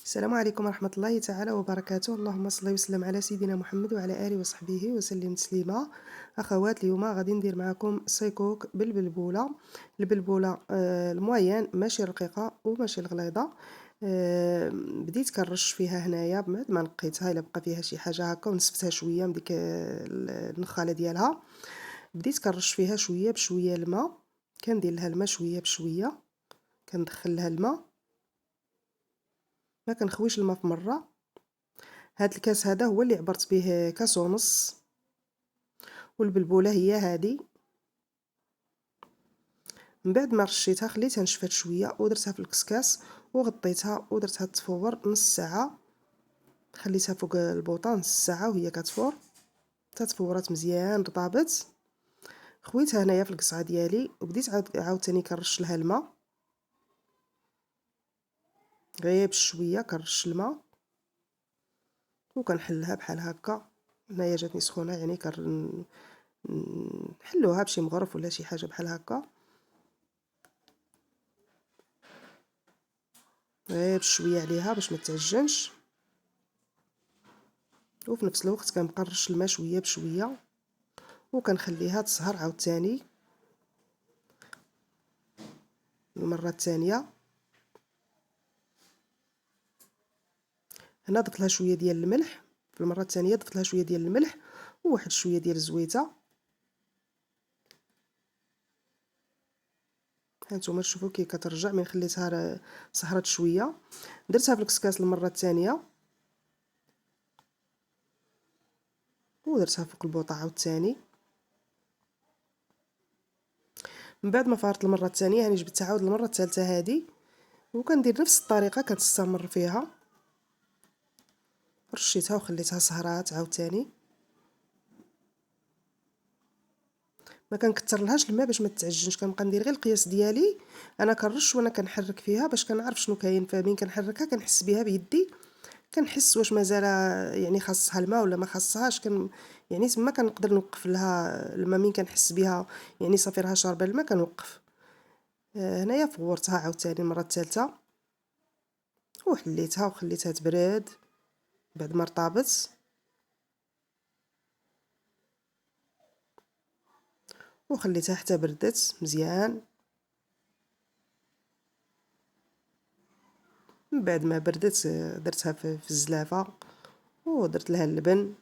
السلام عليكم ورحمة الله تعالى وبركاته. اللهم صل وسلم على سيدنا محمد وعلى آله وصحبه وسلم تسليما. أخوات، اليوم غادي ندير معكم صيكوك بالبلبولة. البلبولة الموين، ماشي رقيقة وماشي الغليظة. بديت كنرش فيها هنايا بعد ما نقيتها، الا بقى فيها شي حاجة هكا ونسفتها شوية من ديك النخالة ديالها. بديت كنرش فيها شوية بشوية الماء، كندير لها الماء شوية بشوية، كندخل لها الماء، ما كنخويش الماء في مرة. هاد الكاس هذا هو اللي عبرت به كاس ونص، والبلبوله هي هادي. من بعد ما رشيتها خليتها نشفات شويه ودرتها في الكسكاس وغطيتها ودرتها تفور نص ساعه. خليتها فوق البوطه نص ساعه وهي كتفور حتى تفورات مزيان رطابت. خويتها هنايا في القصعه ديالي وبديت عاوتاني كنرش لها الماء، غير بشويه كنرش الماء وكنحلها بحال هكا. هنايا جاتني سخونه، يعني نحلوها بشي مغرف ولا شي حاجه بحال هكا، غير بشويه عليها باش ما تعجنش. وفي نفس الوقت كنبقى نرش الماء شويه بشويه وكنخليها تسهر عاوتاني المره الثانيه. هنا ضفت لها شويه ديال الملح، في المره الثانيه ضفت لها شويه ديال الملح وواحد شويه ديال الزويته. هانتوما شوفوا كي كترجع من خليتها سهرت شويه. درتها في الكسكاس المره الثانيه ودرتها فوق البوطه عاوتاني. من بعد ما فارت المره الثانيه يعني جبتها عاود المره الثالثه هذه، وكندير نفس الطريقه كتستمر فيها. رشيتها وخليتها سهرات عاوتاني، ما كنكثر لهاش الماء باش ما تتعجنش. كنبقى ندير غير القياس ديالي، انا كنرش وانا كنحرك فيها باش كنعرف شنو كاين. فمين كنحركها كنحس بها بيدي، كنحس واش مازال يعني خاصها الماء ولا ما خاصهاش. يعني تما كنقدر نوقف لها الماء من كنحس بها يعني صافي راها شاربه الماء كنوقف. هنايا فورتها عاوتاني المره الثالثه وحليتها وخليتها تبرد بعد ما رطابت، وخليتها حتى بردت مزيان. من بعد ما بردت درتها في الزلافه ودرت لها اللبن.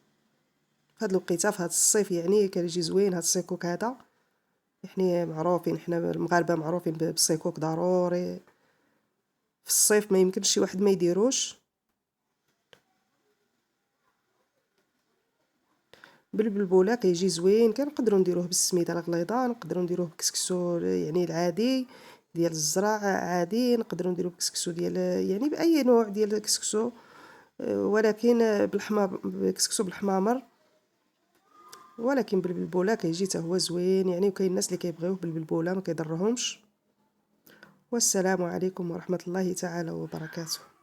في هاد الوقيته في هاد الصيف يعني كيجي زوين هاد السيكوك هذا. يعني معروفين حنا المغاربه معروفين بالسيكوك ضروري في الصيف، ما يمكنش شي واحد ما يديروش. بالبلبوله كيجي زوين. كنقدروا نديروه بالسميده الغليظه، نقدروا نديروه بكسكسو يعني العادي ديال الزرع عادي، نقدروا نديروه بكسكسو ديال يعني باي نوع ديال الكسكسو، ولكن بالحمار بكسكسو بالحمامر. ولكن بالبلبوله كيجي حتى هو زوين يعني، وكاين الناس اللي كيبغيوه بالبلبوله ما كيضرهمش. والسلام عليكم ورحمه الله تعالى وبركاته.